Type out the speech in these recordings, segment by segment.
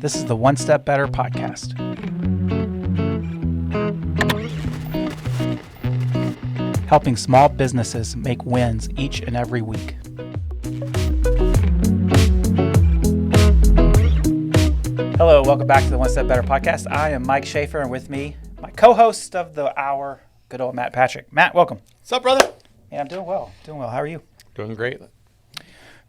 This is the One Step Better podcast. Helping small businesses make wins each and every week. Hello, welcome back to the One Step Better podcast. I am Mike Schaefer, and with me, my co-host of the hour, good old Matt Patrick. Matt, welcome. What's up, brother? Yeah, I'm doing well. How are you? Doing great.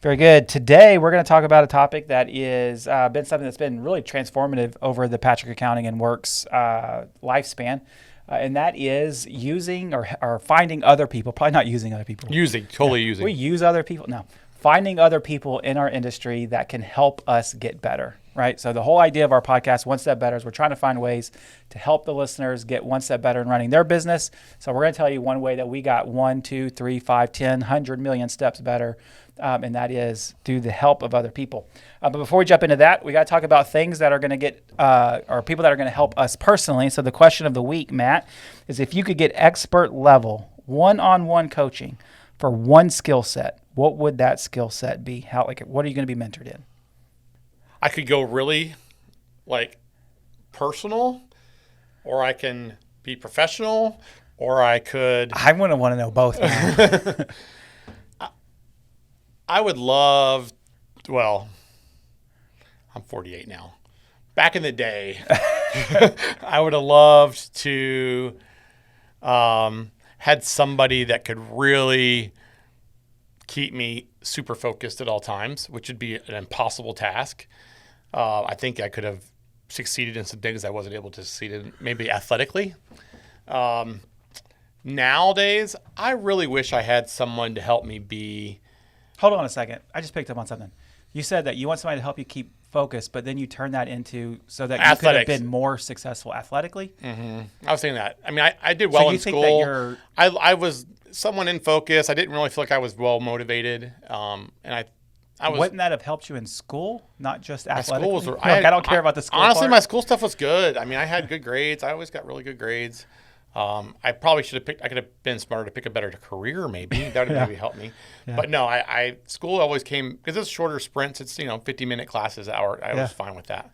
Very good. Today, we're going to talk about a topic that is been something that's been really transformative over the Patrick Accounting and Works lifespan, and that is using or finding other people. Probably not using other people. Using. We use other people. No, finding other people in our industry that can help us get better, right? So the whole idea of our podcast, One Step Better, is we're trying to find ways to help the listeners get one step better in running their business. So we're going to tell you one way that we got 1, 2, 3, 5, 10, 100 million steps better. And that is through the help of other people. But before we jump into that, we got to talk about things that are going to get, or people that are going to help us personally. So the question of the week, Matt, is if you could get expert level one-on-one coaching for one skill set, what would that skill set be? What are you going to be mentored in? I could go really personal, or I can be professional, or I could. I want to know both now. I would love, I'm 48 now. Back in the day, I would have loved to had somebody that could really keep me super focused at all times, which would be an impossible task. I think I could have succeeded in some things I wasn't able to succeed in, maybe athletically. Nowadays, I really wish I had someone to help me be. Hold on a second. I just picked up on something. You said that you want somebody to help you keep focused, but then you turn that into so that you could have been more successful athletically. Mm-hmm. I was saying that. I mean, I did well in school. I was someone in focus. I didn't really feel like I was well motivated, and I was. Wouldn't that have helped you in school, not just athletically? My school was. I don't care about the school. Honestly, part. My school stuff was good. I mean, I had good grades. I always got really good grades. I probably should have picked. I could have been smarter to pick a better career. Maybe that would have maybe helped me. Yeah. But no, school always came because it's shorter sprints. It's 50-minute classes an hour. I was fine with that.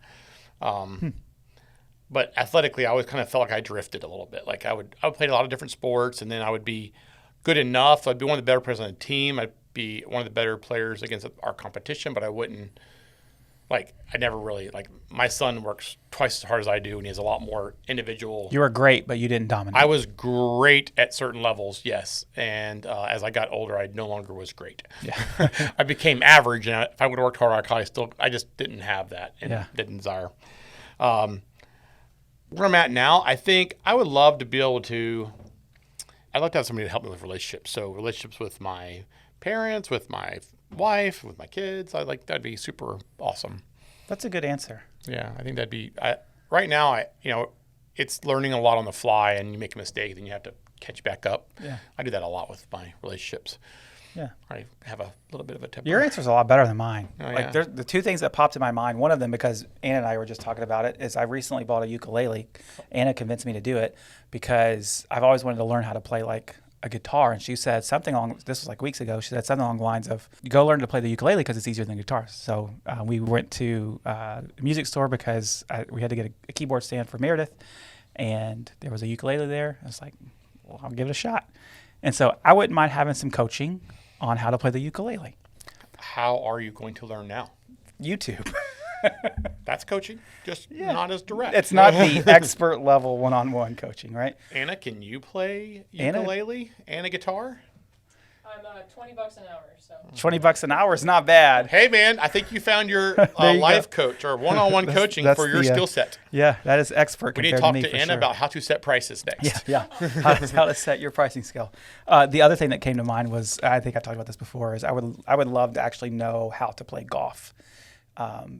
But athletically, I always kind of felt like I drifted a little bit. Like I would play a lot of different sports, and then I would be good enough. I'd be one of the better players on the team. I'd be one of the better players against our competition. But I wouldn't. I never really, my son works twice as hard as I do, and he has a lot more individual. You were great, but you didn't dominate. I was great at certain levels, yes. And as I got older, I no longer was great. Yeah. I became average, and if I would have worked harder, I just didn't have that and didn't desire. Where I'm at now, I think I would love to be able to, I'd like to have somebody to help me with relationships. So relationships with my parents, with my wife, with my kids. That'd be super awesome. That's a good answer. Yeah, I think that'd be. Right now, it's learning a lot on the fly, and you make a mistake, then you have to catch back up. Yeah, I do that a lot with my relationships. Yeah, I have a little bit of a temper. Your answer's a lot better than mine. Oh, There's the two things that popped in my mind. One of them, because Anna and I were just talking about it, is I recently bought a ukulele. Anna convinced me to do it because I've always wanted to learn how to play a guitar, and she said something this was weeks ago, she said something along the lines of, go learn to play the ukulele because it's easier than guitar. So we went to a music store because we had to get a keyboard stand for Meredith, and there was a ukulele there. I was like, well, I'll give it a shot. And so I wouldn't mind having some coaching on how to play the ukulele. How are you going to learn now? YouTube. That's coaching, just not as direct. It's not the expert level one-on-one coaching, right? Anna, can you play ukulele and a guitar? I'm $20 an hour. So $20 an hour is not bad. Hey, man, I think you found your life coach or one-on-one coaching for your skill set. Yeah, that is expert. We need to talk to Anna about how to set prices next. Yeah. how to set your pricing scale. The other thing that came to mind was, I think I talked about this before, is I would love to actually know how to play golf.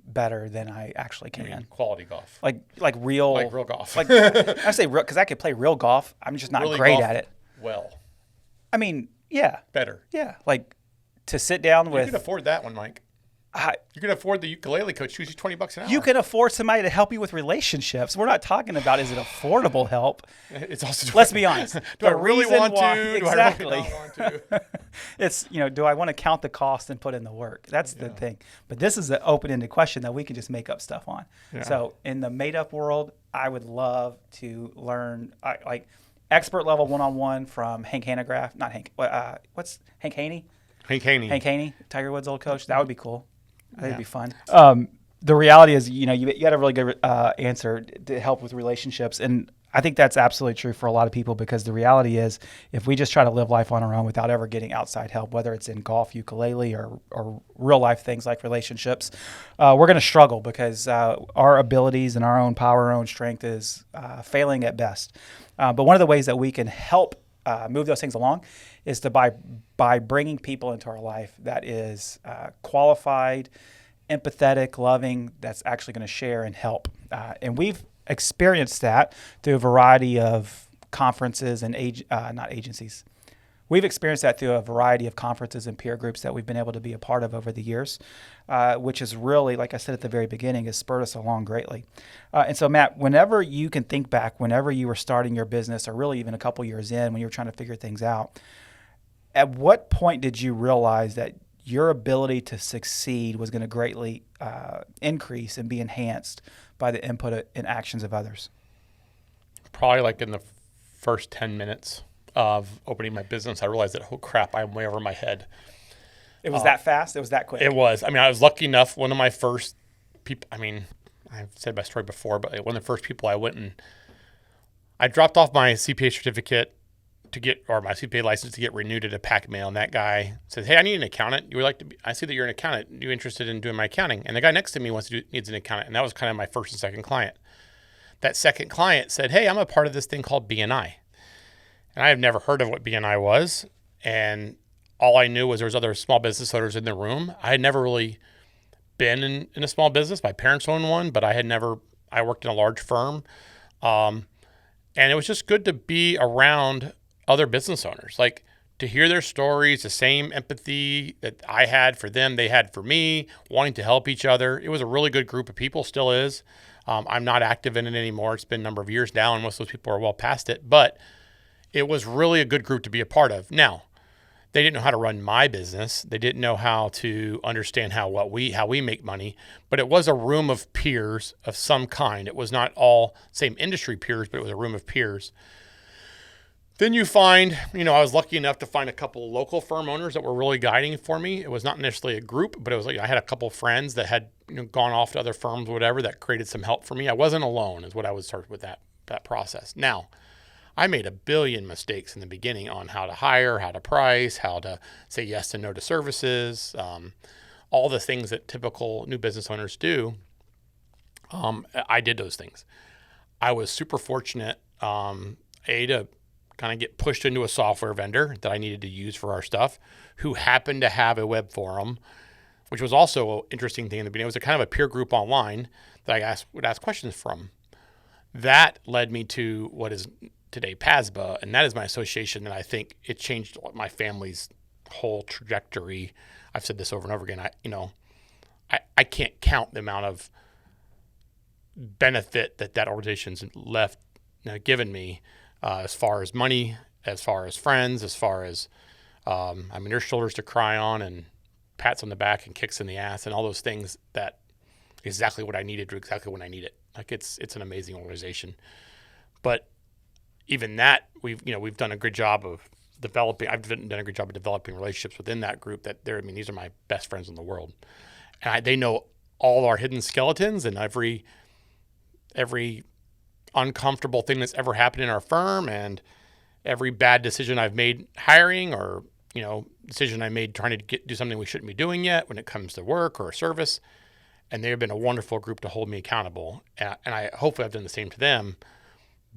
Better than I actually can. You mean quality golf, like real golf. I say real because I could play real golf. I'm just not really great at it. Well, I mean, yeah, better. Yeah, to sit down with. You could afford that one, Mike. You can afford the ukulele coach who's $20 an hour. You can afford somebody to help you with relationships. We're not talking about is it affordable help. It's also. Let's be honest. Do I really want to? Exactly. Do I really not want to? It's, do I want to count the cost and put in the work? That's the thing. But this is an open-ended question that we can just make up stuff on. Yeah. So in the made-up world, I would love to learn like expert level one-on-one from Hank Hanegraaff. Not Hank. What's Hank Haney? Hank Haney. Hank Haney, Tiger Woods' old coach. That would be cool. I think it'd be fun. The reality is, you had a really good answer to help with relationships. And I think that's absolutely true for a lot of people, because the reality is if we just try to live life on our own without ever getting outside help, whether it's in golf, ukulele, or real life things like relationships, we're going to struggle because our abilities and our own power, our own strength is failing at best. But one of the ways that we can help move those things along is by bringing people into our life that is qualified, empathetic, loving, that's actually going to share and help. And we've experienced that through a variety of conferences and not agencies. We've experienced that through a variety of conferences and peer groups that we've been able to be a part of over the years, which is really, like I said at the very beginning, has spurred us along greatly. And so, Matt, whenever you can think back, whenever you were starting your business, or really even a couple years in when you were trying to figure things out, at what point did you realize that your ability to succeed was going to greatly increase and be enhanced by the input and actions of others? Probably like in the first 10 minutes of opening my business, I realized that, oh crap, I'm way over my head. It was that fast? It was that quick? It was. I was lucky enough. One of my first people, I've said my story before, but one of the first people I went and I dropped off my CPA certificate or my CPA license to get renewed at a pack mail. And that guy says, "Hey, I need an accountant. I see that you're an accountant. Are you interested in doing my accounting?" And the guy next to me needs an accountant. And that was kind of my first and second client. That second client said, "Hey, I'm a part of this thing called BNI." And I have never heard of what BNI was. And all I knew was there was other small business owners in the room. I had never really been in a small business. My parents owned one, but I worked in a large firm. And it was just good to be around other business owners, like to hear their stories, the same empathy that I had for them, they had for me, wanting to help each other. It was a really good group of people, still is. I'm not active in it anymore. It's been a number of years now, and most of those people are well past it, but it was really a good group to be a part of. Now, they didn't know how to run my business. They didn't know how to understand how we make money, but it was a room of peers of some kind. It was not all same industry peers, but it was a room of peers. Then you find, I was lucky enough to find a couple of local firm owners that were really guiding for me. It was not necessarily a group, but it was like I had a couple of friends that had gone off to other firms, whatever, that created some help for me. I wasn't alone is what I would start with that process. Now, I made a billion mistakes in the beginning on how to hire, how to price, how to say yes and no to services, all the things that typical new business owners do. I did those things. I was super fortunate, to kind of get pushed into a software vendor that I needed to use for our stuff, who happened to have a web forum, which was also an interesting thing in the beginning. It was a kind of a peer group online that I would ask questions from. That led me to what is today PASBA, and that is my association, and I think it changed my family's whole trajectory. I've said this over and over again. I can't count the amount of benefit that organization's given me. As far as money, as far as friends, as far as, there's shoulders to cry on and pats on the back and kicks in the ass and all those things that exactly what I needed to exactly when I need it. Like it's an amazing organization. But even that, we've done a good job of developing. I've done a good job of developing relationships within that group these are my best friends in the world. And they know all our hidden skeletons and every uncomfortable thing that's ever happened in our firm and every bad decision I've made hiring or, decision I made trying to do something we shouldn't be doing yet when it comes to work or a service. And they've been a wonderful group to hold me accountable. And I hopefully I've done the same to them.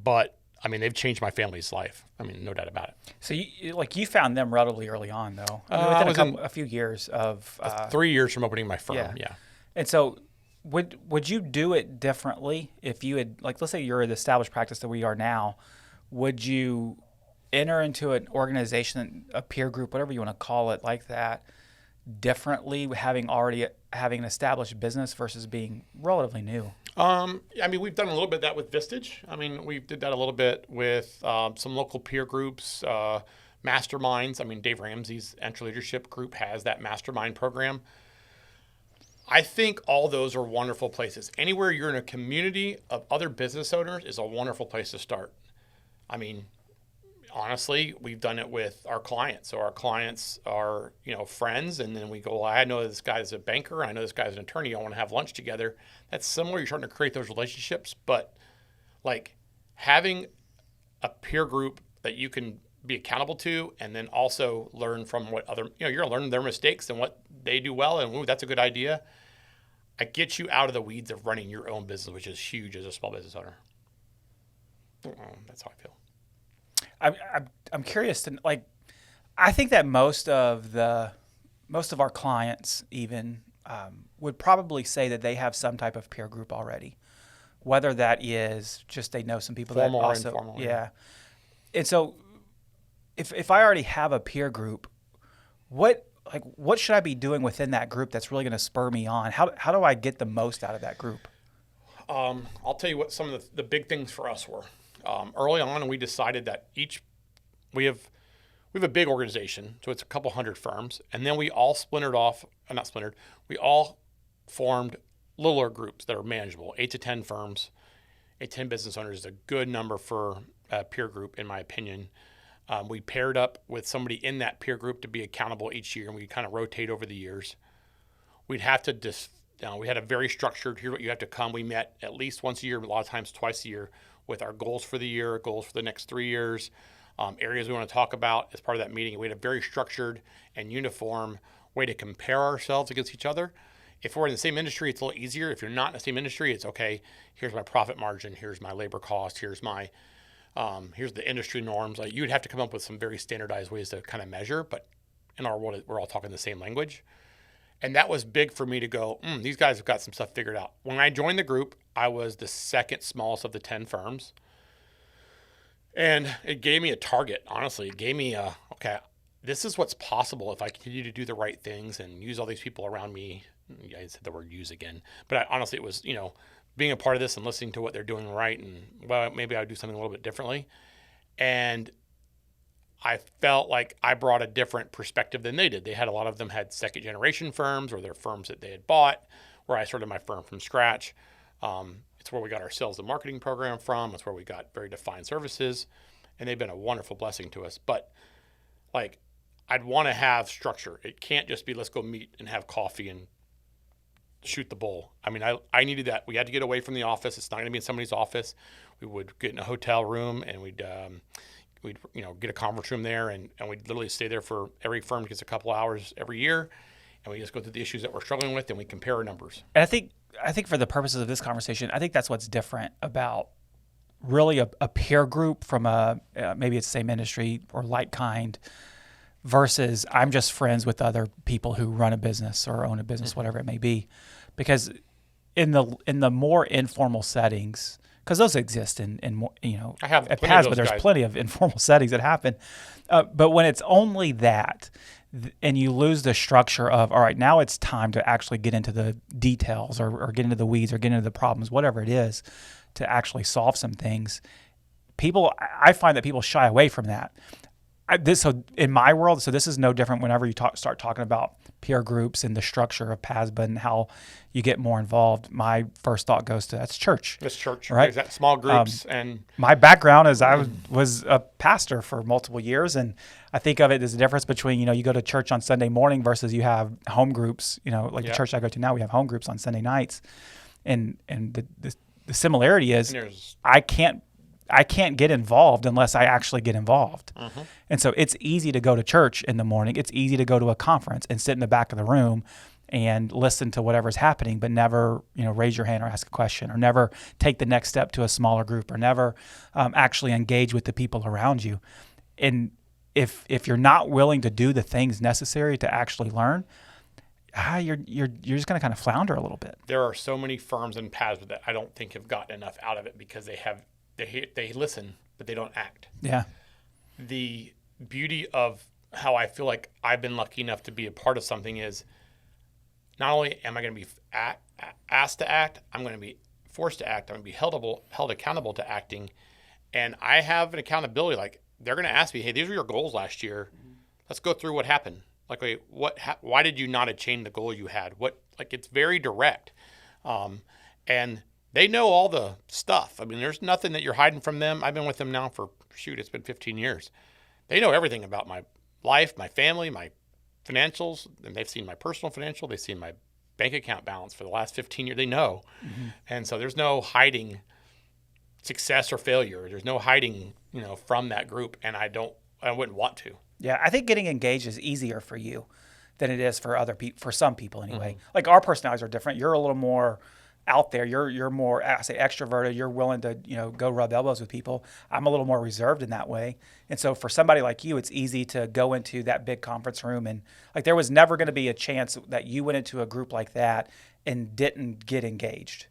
But they've changed my family's life. No doubt about it. So you found them relatively early on, though. Within a few years of 3 years from opening my firm. Yeah. And so would you do it differently if you had, let's say you're the established practice that we are now, would you enter into an organization, a peer group, whatever you want to call it, like that, differently having an established business versus being relatively new? We've done a little bit of that with Vistage. We did that a little bit with some local peer groups, masterminds. Dave Ramsey's Entry Leadership Group has that mastermind program. I think all those are wonderful places. Anywhere you're in a community of other business owners is a wonderful place to start. Honestly, we've done it with our clients. So our clients are, friends, and then we go, well, I know this guy's a banker, I know this guy's an attorney, I want to have lunch together. That's similar. You're starting to create those relationships, but like having a peer group that you can be accountable to, and then also learn from what other, you're going to learn their mistakes and what they do well, and ooh, that's a good idea. I get you out of the weeds of running your own business, which is huge as a small business owner. That's how I feel. I'm curious to I think that most of our clients even would probably say that they have some type of peer group already, whether that is just they know some people Formal that also, or informal, yeah. And so if I already have a peer group, what should I be doing within that group that's really going to spur me on? How do I get the most out of that group? I'll tell you what some of the big things for us were. Early on, we decided that we have a big organization, so it's a couple hundred firms, and then we all we all formed littler groups that are manageable, 8 to 10 firms. 10 business owners is a good number for a peer group, in my opinion. We paired up with somebody in that peer group to be accountable each year, and we kind of rotate over the years. We'd have to we had a very structured, here's what you have to come. We met at least once a year, a lot of times twice a year, with our goals for the year, goals for the next 3 years, areas we want to talk about as part of that meeting. We had a very structured and uniform way to compare ourselves against each other. If we're in the same industry, it's a little easier. If you're not in the same industry, it's okay. Here's my profit margin. Here's my labor cost. Here's the industry norms. You'd have to come up with some very standardized ways to kind of measure, but in our world, we're all talking the same language. And that was big for me to go, these guys have got some stuff figured out. When I joined the group, I was the second smallest of the 10 firms. And it gave me a target, honestly. It gave me okay, this is what's possible if I continue to do the right things and use all these people around me. I said the word use again. But honestly, it was, being a part of this and listening to what they're doing right. And, well, maybe I would do something a little bit differently. And I felt like I brought a different perspective than they did. A lot of them had second generation firms or their firms that they had bought, where I started my firm from scratch. It's where we got our sales and marketing program from. It's where we got very defined services, and they've been a wonderful blessing to us. But I'd want to have structure. It can't just be let's go meet and have coffee and shoot the bull. I needed that. We had to get away from the office. It's not going to be in somebody's office. We would get in a hotel room and we'd get a conference room there, and we'd literally stay there for every firm gets a couple hours every year, and we just go through the issues that we're struggling with, and we compare our numbers. And I think for the purposes of this conversation, I think that's what's different about really a peer group from maybe it's the same industry or like kind versus I'm just friends with other people who run a business or own a business, whatever it may be. Because in the more informal settings, because those exist in more, I have at plenty of PAS, but those there's guys. plenty of informal settings that happen. But when it's only that, and you lose the structure of, all right, now it's time to actually get into the details or get into the weeds or get into the problems, whatever it is, to actually solve some things. I find that people shy away from that. So in my world, this is no different whenever you start talking about peer groups and the structure of PASBA and how you get more involved. My first thought goes to that's church. It's church, right? Exactly. Small groups. And my background is I was a pastor for multiple years, and I think of it as the difference between you go to church on Sunday morning versus you have home groups. The church I go to now, we have home groups on Sunday nights, and the similarity is I can't get involved unless I actually get involved. Mm-hmm. And so it's easy to go to church in the morning. It's easy to go to a conference and sit in the back of the room and listen to whatever's happening, but never, raise your hand or ask a question, or never take the next step to a smaller group, or never actually engage with the people around you. And if you're not willing to do the things necessary to actually learn, you're just going to kind of flounder a little bit. There are so many firms in PASBA that I don't think have gotten enough out of it because they listen, but they don't act. Yeah. The beauty of how I feel like I've been lucky enough to be a part of something is not only am I going to be asked to act, I'm going to be forced to act. I'm going to be held accountable to acting. And I have an accountability. Like, they're going to ask me, hey, these were your goals last year. Let's go through what happened. Like, wait, why did you not attain the goal you had? It's very direct. And they know all the stuff. I mean, there's nothing that you're hiding from them. I've been with them now for, it's been 15 years. They know everything about my life, my family, my financials, and they've seen my personal financial. They've seen my bank account balance for the last 15 years. They know. Mm-hmm. And so there's no hiding success or failure. There's no hiding, from that group. And I wouldn't want to. Yeah. I think getting engaged is easier for you than it is for other people, for some people anyway. Mm-hmm. Like, our personalities are different. You're a little more out there. You're more, I say, extroverted. You're willing to, go rub elbows with people. I'm a little more reserved in that way. And so for somebody like you, it's easy to go into that big conference room, and like, there was never going to be a chance that you went into a group like that and didn't get engaged.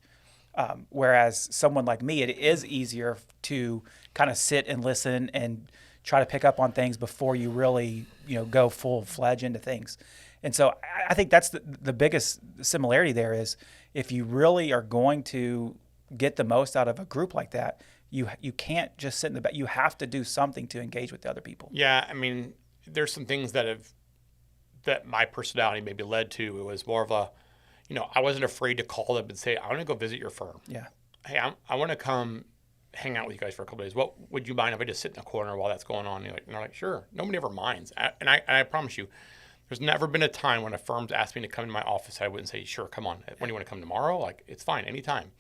Whereas someone like me, it is easier to kind of sit and listen and try to pick up on things before you really, go full-fledged into things. And so I think that's the biggest similarity there is, if you really are going to get the most out of a group like that, you can't just sit in the back. You have to do something to engage with the other people. Yeah, I mean, there's some things that my personality maybe led to. It was more of a, I wasn't afraid to call them and say, I want to go visit your firm. Yeah. Hey, I want to come hang out with you guys for a couple of days. What would you mind if I just sit in the corner while that's going on? And they're like, sure. Nobody ever minds. And I promise you, there's never been a time when a firm's asked me to come to my office, I wouldn't say, sure, come on. When do you want to come tomorrow? Like, it's fine, anytime.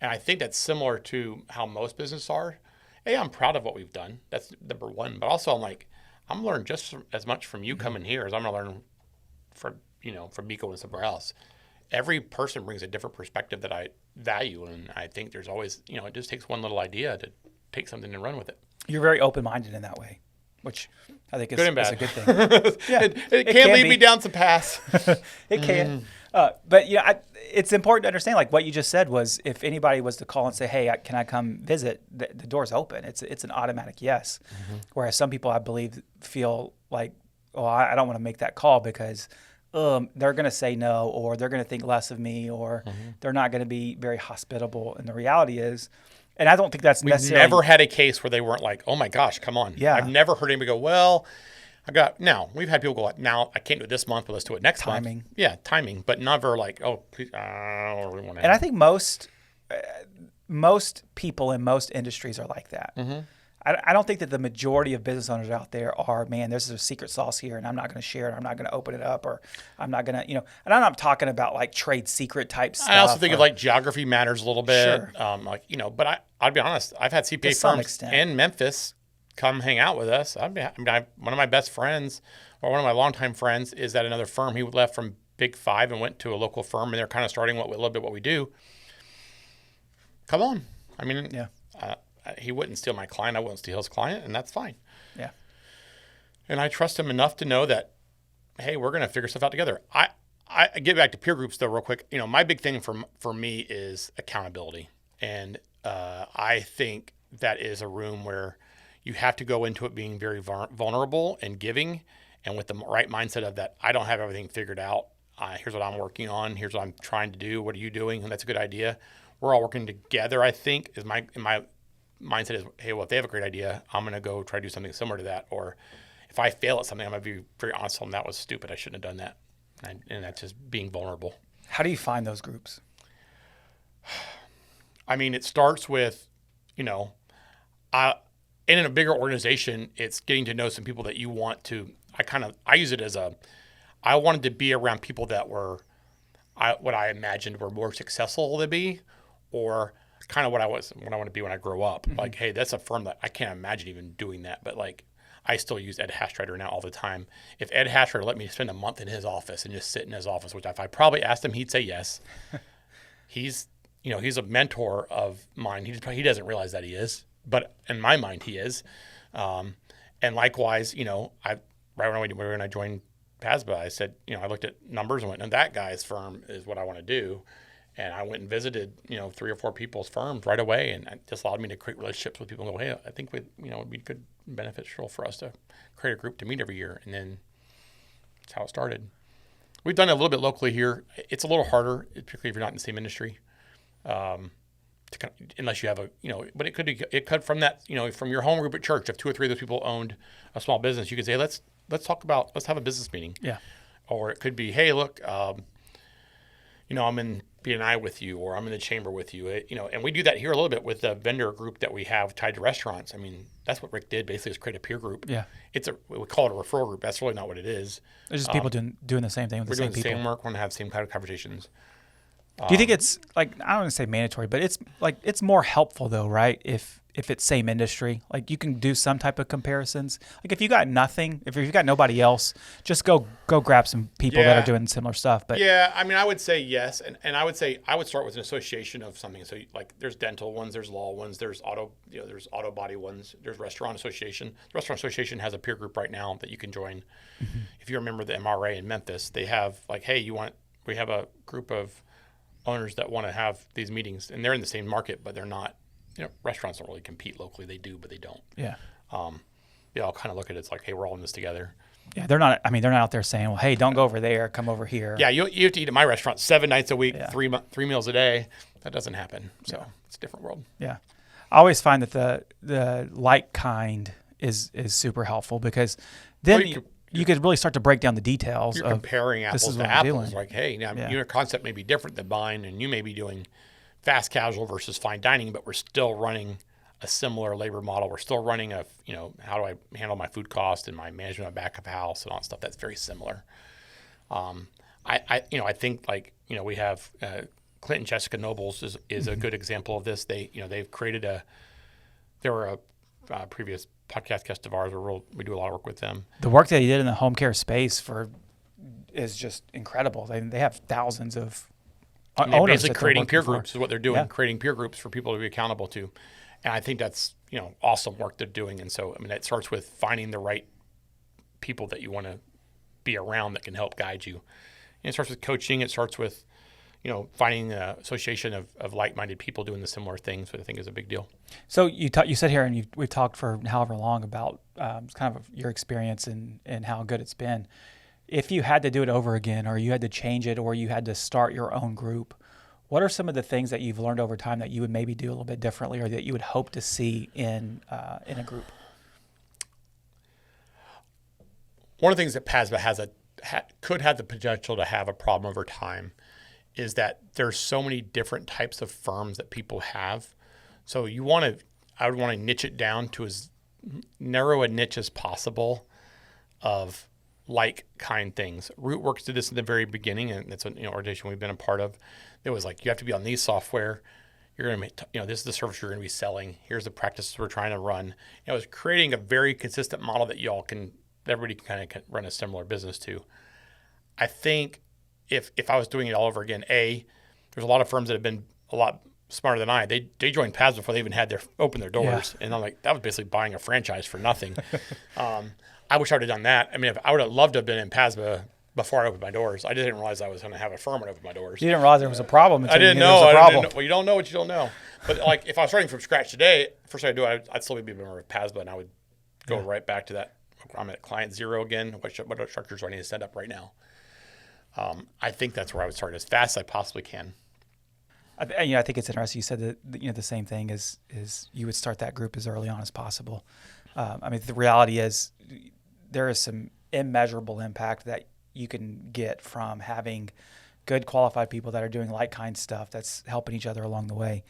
And I think that's similar to how most businesses are. Hey, I'm proud of what we've done. That's number one. But also, I'm learning just as much from you coming here as I'm going to learn from Miko and somewhere else. Every person brings a different perspective that I value. And I think there's always, it just takes one little idea to take something and run with it. You're very open-minded in that way, which I think is a good thing. Yeah, it can lead me down some paths. It can. But it's important to understand, like what you just said was, if anybody was to call and say, hey, can I come visit, the door's open. It's an automatic yes. Mm-hmm. Whereas some people, I believe, feel like, I don't want to make that call because they're going to say no, or they're going to think less of me, or they're not going to be very hospitable. And the reality is, and I don't think that's necessarily... We've never had a case where they weren't like, oh my gosh, come on. Yeah. I've never heard anybody go, well, we've had people go like, now I can't do it this month, but let's do it next month. Timing. Yeah, timing, but never like, oh, please, And I think most people in most industries are like that. Mm-hmm. I don't think that the majority of business owners out there are, man, there's a secret sauce here and I'm not going to share it. I'm not going to open it up, or I'm not going to, and I'm not talking about like trade secret type stuff. I also think of like geography matters a little bit. Sure. But I'll be honest, I've had CPA firms in Memphis come hang out with us. One of my best friends, or one of my longtime friends, is at another firm. He left from Big Five and went to a local firm, and they're kind of starting a little bit what we do. Come on. I mean, yeah. He wouldn't steal my client. I wouldn't steal his client, and that's fine. Yeah. And I trust him enough to know that, hey, we're going to figure stuff out together. I get back to peer groups though real quick. My big thing for me is accountability. And I think that is a room where you have to go into it being very vulnerable and giving, and with the right mindset of that, I don't have everything figured out. Here's what I'm working on. Here's what I'm trying to do. What are you doing? And that's a good idea. We're all working together, I think, is my mindset is, hey, well, if they have a great idea, I'm going to go try to do something similar to that. Or if I fail at something, I'm going to be very honest with them, that was stupid. I shouldn't have done that. And that's just being vulnerable. How do you find those groups? I mean, it starts with, in a bigger organization, it's getting to know some people that you want to, I use it as I wanted to be around people that were, what I imagined were more successful to be, or kind of what I want to be when I grow up. Mm-hmm. Like, hey, that's a firm that I can't imagine even doing that. But like, I still use Ed Hastreiter now all the time. If Ed Hastreiter let me spend a month in his office and just sit in his office, which if I probably asked him, he'd say yes. He's a mentor of mine. He doesn't realize that he is, but in my mind, he is. And likewise, right when I joined PASBA, I said, I looked at numbers and went, and that guy's firm is what I want to do. And I went and visited, 3 or 4 people's firms right away, and it just allowed me to create relationships with people and go, hey, I think it'd be good and beneficial for us to create a group to meet every year. And then that's how it started. We've done it a little bit locally here. It's a little harder, particularly if you're not in the same industry, unless you have but it could from that, from your home group at church. If 2 or 3 of those people owned a small business, you could say, hey, let's have a business meeting. Yeah. Or it could be, hey, look, I'm in B&I with you, or I'm in the chamber with you, and we do that here a little bit with the vendor group that we have tied to restaurants. I mean, that's what Rick did basically, is create a peer group. Yeah. We call it a referral group. That's really not what it is. It's just people doing the same thing with the same people. We're doing the same work. We're going to have the same kind of conversations. Do you think it's like, I don't want to say mandatory, but it's more helpful though, right? If it's same industry, like you can do some type of comparisons. Like if you got nothing, if you've got nobody else, just go grab some people that are doing similar stuff. But yeah, I mean, I would say yes, and I would say I would start with an association of something. So like there's dental ones, there's law ones, there's there's auto body ones, there's restaurant association. The restaurant association has a peer group right now that you can join. Mm-hmm. If you remember the MRA in Memphis, they have like, hey, we have a group of owners that want to have these meetings, and they're in the same market, but they're not. Restaurants don't really compete locally. They do, but they don't. Yeah. They all kind of look at it as like, hey, we're all in this together. Yeah, they're not out there saying, well, hey, don't go over there, come over here. Yeah, you have to eat at my restaurant 7 nights a week, 3 meals a day. That doesn't happen. So it's a different world. Yeah. I always find that the like kind is super helpful, because then you could really start to break down the details. You're comparing apples to apples. Like, hey, now your concept may be different than mine, and you may be doing fast casual versus fine dining, but we're still running a similar labor model. We're still running how do I handle my food cost and my management of back of house and all that stuff. That's very similar. I think we have Clint and Jessica Nobles is a good example of this. They've created they were a previous podcast guest of ours. We do a lot of work with them. The work that he did in the home care space is just incredible. They have thousands of owners. They're basically creating peer groups is what they're doing. Yeah. Creating peer groups for people to be accountable to, and I think that's awesome work they're doing. And so it starts with finding the right people that you want to be around that can help guide you. And it starts with coaching. It starts with finding an association of like-minded people doing the similar things, which I think is a big deal. So you sit here and we've talked for however long about kind of your experience and how good it's been. If you had to do it over again, or you had to change it, or you had to start your own group, what are some of the things that you've learned over time that you would maybe do a little bit differently, or that you would hope to see in a group? One of the things that PASBA could have the potential to have a problem over time is that there's so many different types of firms that people have. So I would want to niche it down to as narrow a niche as possible of like kind things. Rootworks did this in the very beginning, and it's an organization we've been a part of. It was like, you have to be on these software. You're going to make, this is the service you're going to be selling. Here's the practices we're trying to run. It was creating a very consistent model that everybody can kind of run a similar business to. I think if I was doing it all over again, there's a lot of firms that have been a lot smarter than I. They joined PASBA before they even had opened their doors. Yeah. And I'm like, that was basically buying a franchise for nothing. I wish I would have done that. I mean, I would have loved to have been in PASBA before I opened my doors. I didn't realize I was going to have a firm when I opened my doors. You didn't realize there was a problem until I didn't you knew know. there was a problem. Well, you don't know what you don't know. But like, if I was starting from scratch today, first thing I'd do, I'd still be a member of PASBA, and I would go right back to that. I'm at client zero again. What structures do I need to set up right now? I think that's where I would start as fast as I possibly can. I think it's interesting. You said that the same thing is you would start that group as early on as possible. The reality is there is some immeasurable impact that you can get from having good qualified people that are doing like kind stuff that's helping each other along the way.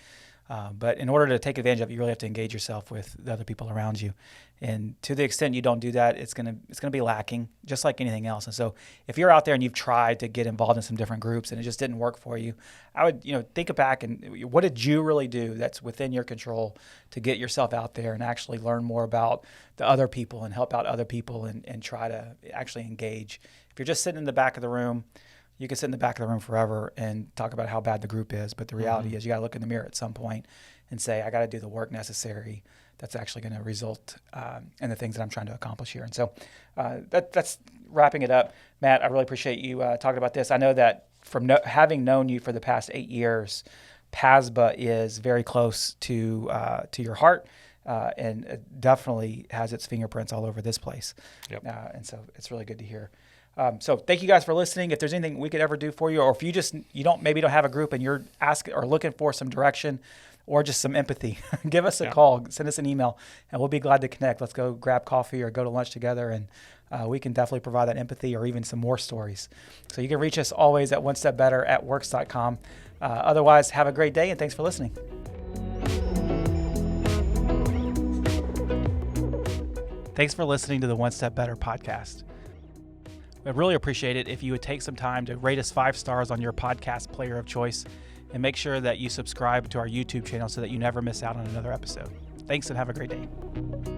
But in order to take advantage of it, you really have to engage yourself with the other people around you. And to the extent you don't do that, it's gonna be lacking, just like anything else. And so if you're out there and you've tried to get involved in some different groups and it just didn't work for you, I would think back and what did you really do that's within your control to get yourself out there and actually learn more about the other people and help out other people and try to actually engage. If you're just sitting in the back of the room, you can sit in the back of the room forever and talk about how bad the group is. But the reality is you got to look in the mirror at some point and say, I got to do the work necessary that's actually going to result in the things that I'm trying to accomplish here. And so that's wrapping it up. Matt, I really appreciate you talking about this. I know that from having known you for the past 8 years, PASBA is very close to your heart, and it definitely has its fingerprints all over this place. Yep. And so it's really good to hear. So thank you guys for listening. If there's anything we could ever do for you, or if you don't have a group and you're asking or looking for some direction or just some empathy, give us a call, send us an email, and we'll be glad to connect. Let's go grab coffee or go to lunch together, and we can definitely provide that empathy or even some more stories. So you can reach us always at onestepbetter@works.com. Otherwise, have a great day, and thanks for listening. Thanks for listening to the One Step Better podcast. I'd really appreciate it if you would take some time to rate us 5 stars on your podcast player of choice, and make sure that you subscribe to our YouTube channel so that you never miss out on another episode. Thanks, and have a great day.